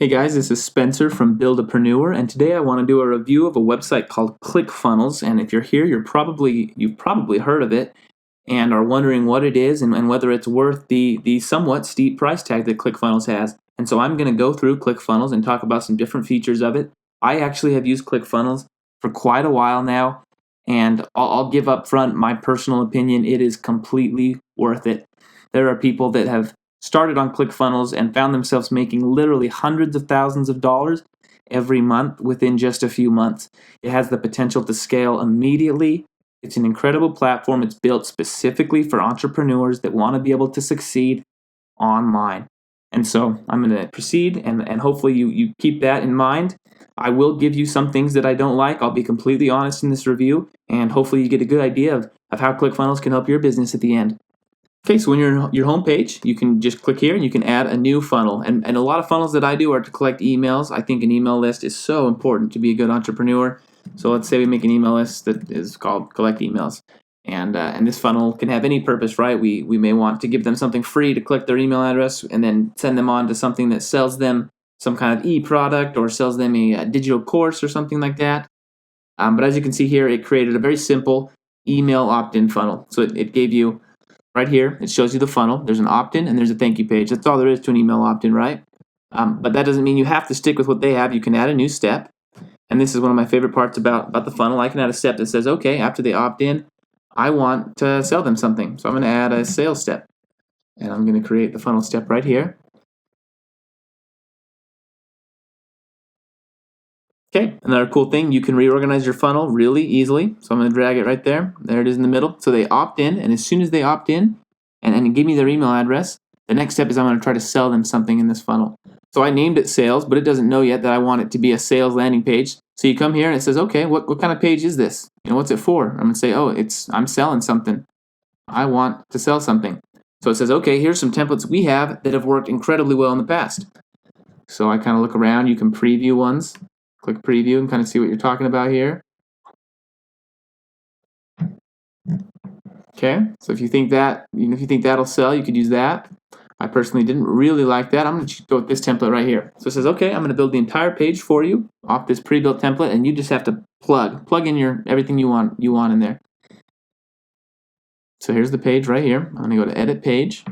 Hey guys, this is Spencer from Buildapreneur, and today I want to do a review of a website called ClickFunnels. And if you're here, you've probably heard of it and are wondering what it is and whether it's worth the somewhat steep price tag that ClickFunnels has. And so I'm going to go through ClickFunnels and talk about some different features of it. I actually have used ClickFunnels for quite a while now, and I'll give up front my personal opinion. It is completely worth it. There are people that have started on ClickFunnels and found themselves making literally hundreds of thousands of dollars every month within just a few months. It has the potential to scale immediately. It's an incredible platform. It's built specifically for entrepreneurs that want to be able to succeed online. And so I'm going to proceed, and hopefully you keep that in mind. I will give you some things that I don't like. I'll be completely honest in this review, and hopefully you get a good idea of how ClickFunnels can help your business at the end. Okay, so when you're on your home page, you can just click here and you can add a new funnel. And a lot of funnels that I do are to collect emails. I think an email list is so important to be a good entrepreneur. So let's say we make an email list that is called Collect Emails. And this funnel can have any purpose, right? We may want to give them something free to collect their email address and then send them on to something that sells them some kind of e-product or sells them a digital course or something like that. But as you can see here, it created a very simple email opt-in funnel. So it gave you right here, it shows you the funnel. There's an opt-in and there's a thank you page. That's all there is to an email opt-in, right? But that doesn't mean you have to stick with what they have. You can add a new step. And this is one of my favorite parts about the funnel. I can add a step that says, okay, after they opt in, I want to sell them something. So I'm going to add a sales step. And I'm going to create the funnel step right here. Okay, another cool thing, you can reorganize your funnel really easily. So I'm going to drag it right there. There it is in the middle. So they opt in, and as soon as they opt in and give me their email address, the next step is I'm going to try to sell them something in this funnel. So I named it sales, but it doesn't know yet that I want it to be a sales landing page. So you come here and it says, okay, what kind of page is this? What's it for? I'm going to say, oh, I'm selling something. I want to sell something. So it says, okay, here's some templates we have that have worked incredibly well in the past. So I kind of look around. You can preview ones. Click preview and kind of see what you're talking about here. Okay, so if you think that'll sell, you could use that. I personally didn't really like that. I'm going to go with this template right here. So it says, okay, I'm going to build the entire page for you off this pre-built template, and you just have to plug in everything you want in there. So here's the page right here. I'm going to go to edit page.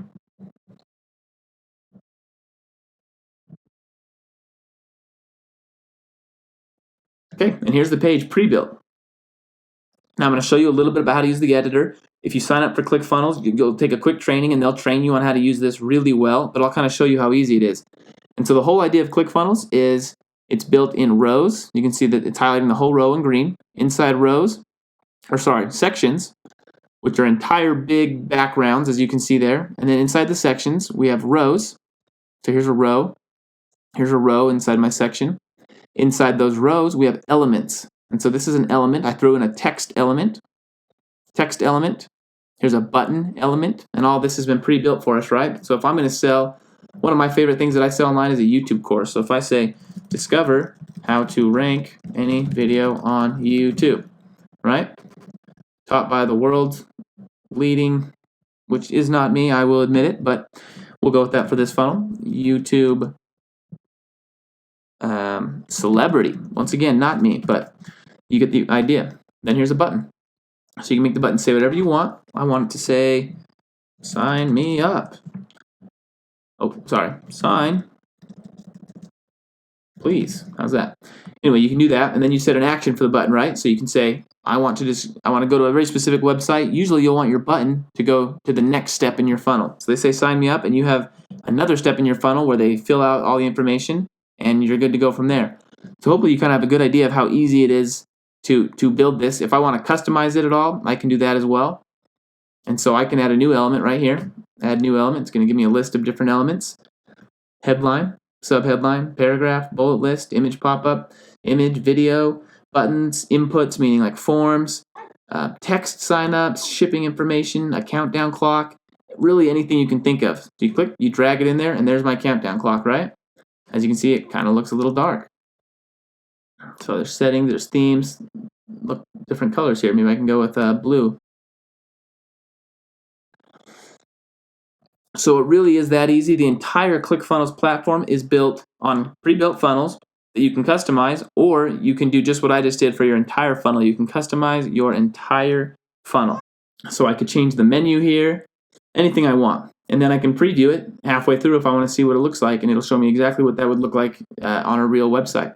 Okay, and here's the page pre-built. Now I'm going to show you a little bit about how to use the editor. If you sign up for ClickFunnels, you'll take a quick training and they'll train you on how to use this really well, but I'll kind of show you how easy it is. And so the whole idea of ClickFunnels is it's built in rows. You can see that it's highlighting the whole row in green. Inside sections, which are entire big backgrounds, as you can see there. And then inside the sections, we have rows. So here's a row. Here's a row inside my section. Inside those rows, we have elements. And so this is an element. I threw in a text element. Text element. Here's a button element. And all this has been pre-built for us, right? So if I'm going to sell, one of my favorite things that I sell online is a YouTube course. So if I say, discover how to rank any video on YouTube, right? Taught by the world's leading, which is not me, I will admit it, but we'll go with that for this funnel. YouTube celebrity. Once again, not me, but you get the idea. Then here's a button. So you can make the button say whatever you want. I want it to say, sign me up. Oh, sorry. Sign, please. How's that? Anyway, you can do that, and then you set an action for the button, right? So you can say, I want to go to a very specific website. Usually you'll want your button to go to the next step in your funnel. So they say sign me up, and you have another step in your funnel where they fill out all the information, and you're good to go from there. So hopefully you kind of have a good idea of how easy it is to build this. If I want to customize it at all, I can do that as well. And so I can add a new element right here. Add new element. It's going to give me a list of different elements. Headline, subheadline, paragraph, bullet list, image pop-up, image, video, buttons, inputs, meaning like forms, text sign-ups, shipping information, a countdown clock, really anything you can think of. So you click, you drag it in there, and there's my countdown clock, right? As you can see, it kind of looks a little dark. So there's settings, there's themes, look, different colors here. Maybe I can go with blue. So it really is that easy. The entire ClickFunnels platform is built on pre-built funnels that you can customize, or you can do just what I just did for your entire funnel. You can customize your entire funnel. So I could change the menu here, anything I want. And then I can preview it halfway through if I want to see what it looks like, and it'll show me exactly what that would look like on a real website.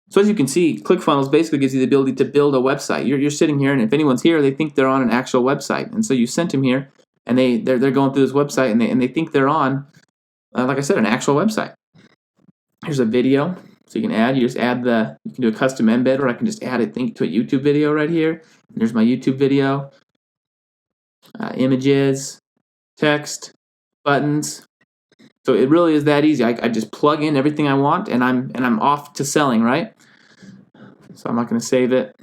So as you can see, ClickFunnels basically gives you the ability to build a website. You're sitting here, and if anyone's here, they think they're on an actual website. And so you sent them here, and they're going through this website, and they think they're on, like I said, an actual website. Here's a video, so you can add. You can do a custom embed, or I can just add it to a YouTube video right here. There's my YouTube video, images, text, buttons. So it really is that easy. I just plug in everything I want, and I'm off to selling, right? So I'm not going to save it.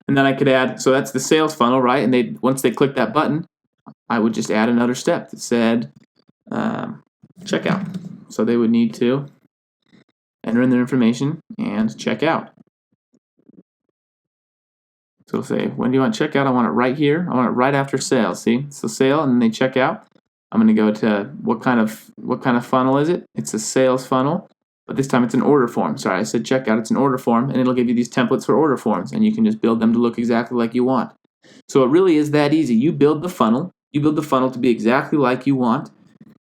And then I could add, so that's the sales funnel, right? And once they click that button, I would just add another step that said checkout. So they would need to enter in their information and check out. So it'll say, when do you want checkout? I want it right here. I want it right after sales. See, so sale, and then they check out. I'm going to go to what kind of funnel is it? It's a sales funnel, but this time it's an order form. Sorry, I said checkout. It's an order form, and it'll give you these templates for order forms, and you can just build them to look exactly like you want. So it really is that easy. You build the funnel. You build the funnel to be exactly like you want,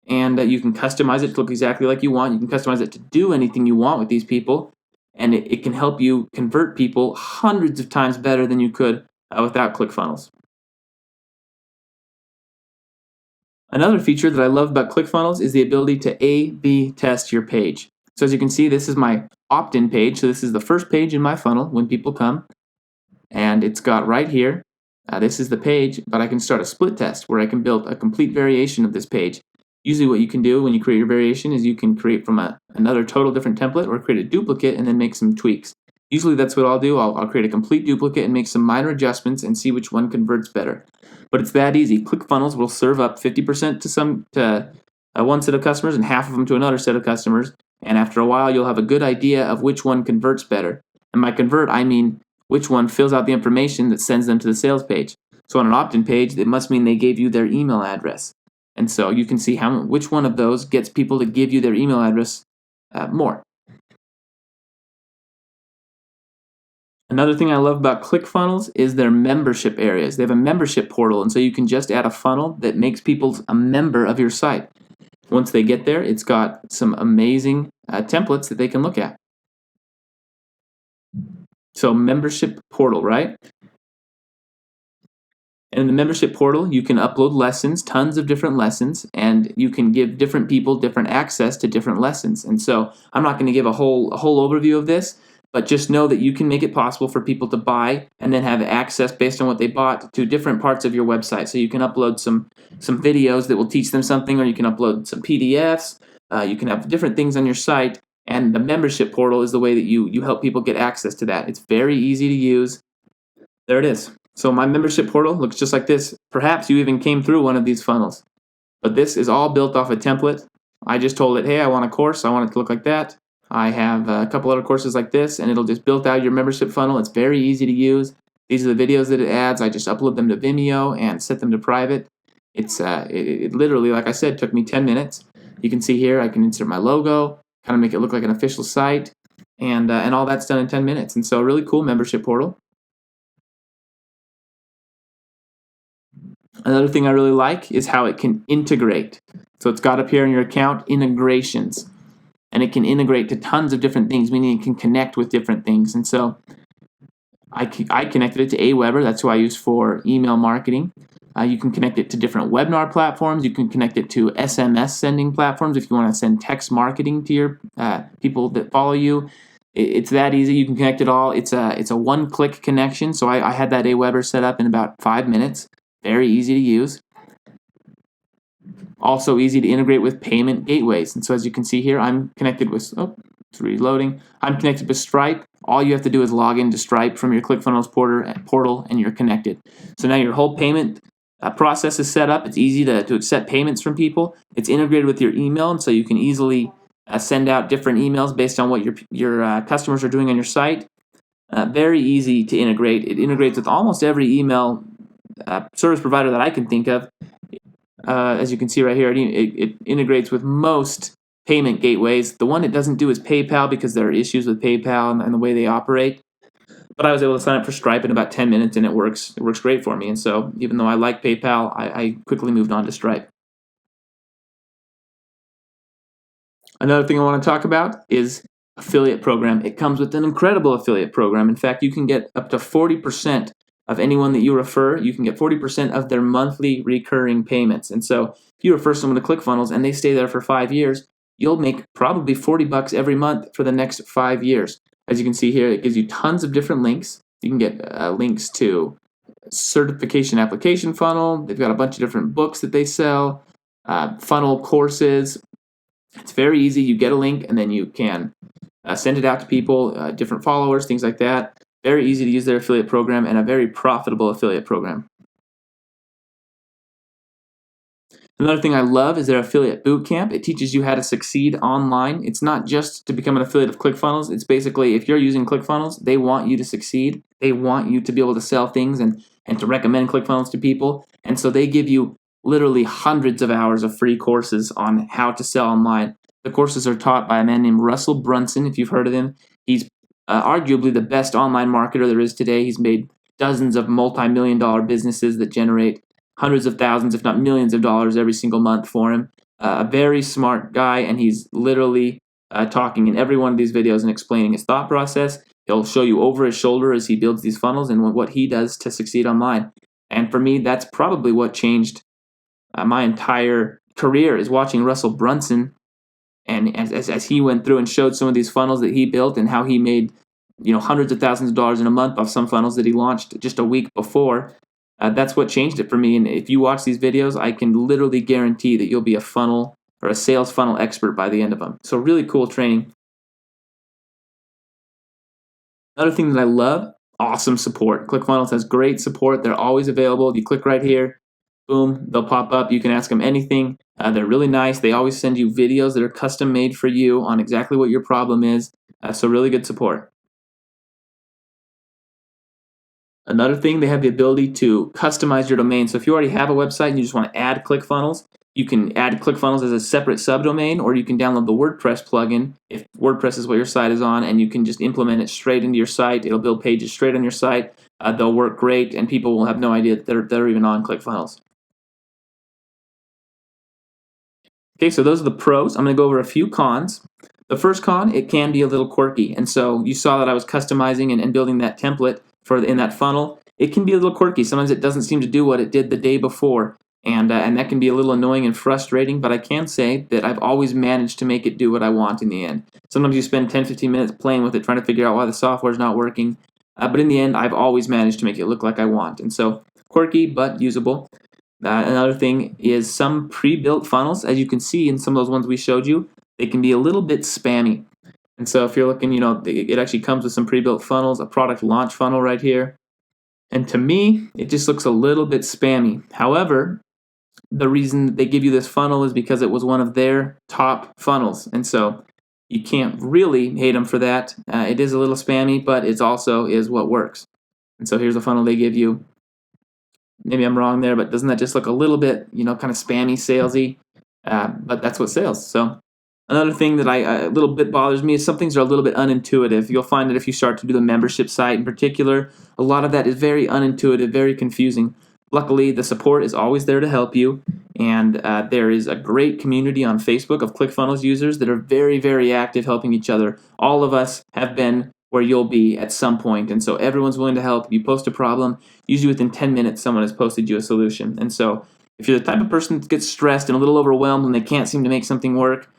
and you can customize it to look exactly like you want. You can customize it to do anything you want with these people, and it can help you convert people hundreds of times better than you could without ClickFunnels. Another feature that I love about ClickFunnels is the ability to A/B test your page. So as you can see, this is my opt-in page. So this is the first page in my funnel when people come, and it's got right here, this is the page, but I can start a split test where I can build a complete variation of this page. Usually what you can do when you create your variation is you can create from another total different template, or create a duplicate and then make some tweaks. Usually that's what I'll do. I'll create a complete duplicate and make some minor adjustments and see which one converts better. But it's that easy. ClickFunnels will serve up 50% to one set of customers and half of them to another set of customers. And after a while, you'll have a good idea of which one converts better. And by convert, I mean which one fills out the information that sends them to the sales page. So on an opt-in page, it must mean they gave you their email address. And so you can see which one of those gets people to give you their email address more. Another thing I love about ClickFunnels is their membership areas. They have a membership portal, and so you can just add a funnel that makes people a member of your site. Once they get there, it's got some amazing templates that they can look at. So membership portal, right? And in the membership portal, you can upload lessons, tons of different lessons, and you can give different people different access to different lessons. And so I'm not going to give a whole overview of this, but just know that you can make it possible for people to buy and then have access based on what they bought to different parts of your website. So you can upload some videos that will teach them something, or you can upload some PDFs. You can have different things on your site, and the membership portal is the way that you help people get access to that. It's very easy to use. There it is. So my membership portal looks just like this. Perhaps you even came through one of these funnels. But this is all built off a template. I just told it, hey, I want a course. I want it to look like that. I have a couple other courses like this, and it'll just build out your membership funnel. It's very easy to use. These are the videos that it adds. I just upload them to Vimeo and set them to private. It literally, like I said, took me 10 minutes. You can see here I can insert my logo, kind of make it look like an official site, and all that's done in 10 minutes. And so a really cool membership portal. Another thing I really like is how it can integrate. So it's got up here in your account, integrations. And it can integrate to tons of different things, meaning it can connect with different things. And so I connected it to Aweber. That's who I use for email marketing. You can connect it to different webinar platforms. You can connect it to SMS sending platforms if you want to send text marketing to your people that follow you. It's that easy. You can connect it all. It's a one-click connection. So I had that Aweber set up in about 5 minutes. Very easy to use. Also easy to integrate with payment gateways. And so as you can see here, I'm connected with, it's reloading. I'm connected with Stripe. All you have to do is log into Stripe from your ClickFunnels portal, and you're connected. So now your whole payment process is set up. It's easy to accept payments from people. It's integrated with your email, and so you can easily send out different emails based on what your customers are doing on your site. Very easy to integrate. It integrates with almost every email service provider that I can think of. As you can see right here, it integrates with most payment gateways. The one it doesn't do is PayPal because there are issues with PayPal and the way they operate. But I was able to sign up for Stripe in about 10 minutes, and it works great for me. And so even though I like PayPal, I quickly moved on to Stripe. Another thing I want to talk about is affiliate program. It comes with an incredible affiliate program. In fact, you can get up to 40% of anyone that you refer. You can get 40% of their monthly recurring payments. And so if you refer someone to ClickFunnels and they stay there for 5 years, you'll make probably $40 every month for the next 5 years. As you can see here, it gives you tons of different links. You can get links to certification application funnel. They've got a bunch of different books that they sell, funnel courses. It's very easy. You get a link and then you can send it out to people, different followers, things like that. Very easy to use their affiliate program and a very profitable affiliate program. Another thing I love is their affiliate bootcamp. It teaches you how to succeed online. It's not just to become an affiliate of ClickFunnels. It's basically if you're using ClickFunnels, they want you to succeed. They want you to be able to sell things and to recommend ClickFunnels to people. And so they give you literally hundreds of hours of free courses on how to sell online. The courses are taught by a man named Russell Brunson, if you've heard of him. He's arguably the best online marketer there is today. He's made dozens of multi-million-dollar businesses that generate hundreds of thousands, if not millions of dollars every single month for him. A very smart guy, and he's literally talking in every one of these videos and explaining his thought process. He'll show you over his shoulder as he builds these funnels and what he does to succeed online. And for me, that's probably what changed my entire career, is watching Russell Brunson, and as he went through and showed some of these funnels that he built and how he made hundreds of thousands of dollars in a month off some funnels that he launched just a week before. That's what changed it for me. And if you watch these videos, I can literally guarantee that you'll be a funnel or a sales funnel expert by the end of them. So really cool training. Another thing that I love, awesome support. ClickFunnels has great support. They're always available. You click right here, boom, they'll pop up. You can ask them anything. They're really nice. They always send you videos that are custom made for you on exactly what your problem is. So really good support. Another thing, they have the ability to customize your domain. So if you already have a website and you just want to add ClickFunnels, you can add ClickFunnels as a separate subdomain, or you can download the WordPress plugin if WordPress is what your site is on, and you can just implement it straight into your site. It'll build pages straight on your site. They'll work great, and people will have no idea that they're even on ClickFunnels. Okay, so those are the pros. I'm going to go over a few cons. The first con, it can be a little quirky. And so you saw that I was customizing and building that template in that funnel. It can be a little quirky. Sometimes it doesn't seem to do what it did the day before. And that can be a little annoying and frustrating, but I can say that I've always managed to make it do what I want in the end. Sometimes you spend 10, 15 minutes playing with it, trying to figure out why the software is not working. But in the end, I've always managed to make it look like I want. And so quirky, but usable. Another thing is some pre-built funnels, as you can see in some of those ones we showed you, they can be a little bit spammy. And so if you're looking, it actually comes with some pre-built funnels, a product launch funnel right here. And to me, it just looks a little bit spammy. However, the reason they give you this funnel is because it was one of their top funnels. And so you can't really hate them for that. It is a little spammy, but it also is what works. And so here's a funnel they give you. Maybe I'm wrong there, but doesn't that just look a little bit, kind of spammy, salesy? But that's what sells. So another thing that a little bit bothers me is some things are a little bit unintuitive. You'll find that if you start to do the membership site in particular, a lot of that is very unintuitive, very confusing. Luckily, the support is always there to help you, and there is a great community on Facebook of ClickFunnels users that are very, very active helping each other. All of us have been where you'll be at some point, and so everyone's willing to help. You post a problem, usually within 10 minutes someone has posted you a solution. And so if you're the type of person that gets stressed and a little overwhelmed and they can't seem to make something work,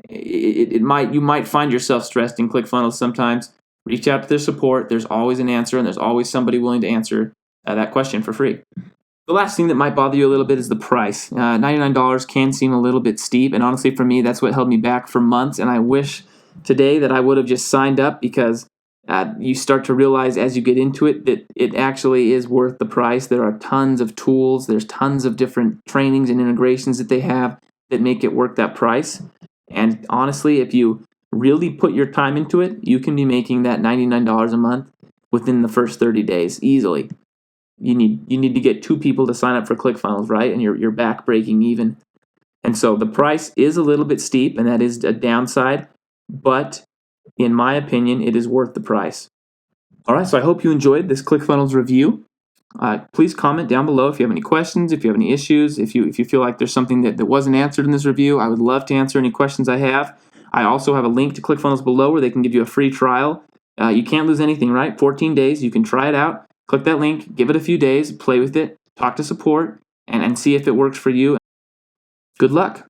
you might find yourself stressed in ClickFunnels sometimes. Reach out to their support. There's always an answer, and there's always somebody willing to answer that question for free. The last thing that might bother you a little bit is the price. $99 can seem a little bit steep, and honestly for me that's what held me back for months, and I wish today that I would have just signed up, because you start to realize as you get into it that it actually is worth the price. There are tons of tools, there's tons of different trainings and integrations that they have that make it worth that price. And honestly, if you really put your time into it, you can be making that $99 a month within the first 30 days easily. you need to get 2 people to sign up for ClickFunnels, right? And you're back breaking even. And so the price is a little bit steep, and that is a downside, but in my opinion, it is worth the price. All right, so I hope you enjoyed this ClickFunnels review. Please comment down below if you have any questions, if you have any issues, if you feel like there's something that wasn't answered in this review. I would love to answer any questions I have. I also have a link to ClickFunnels below where they can give you a free trial. You can't lose anything, right? 14 days, you can try it out. Click that link, give it a few days, play with it, talk to support, and see if it works for you. Good luck.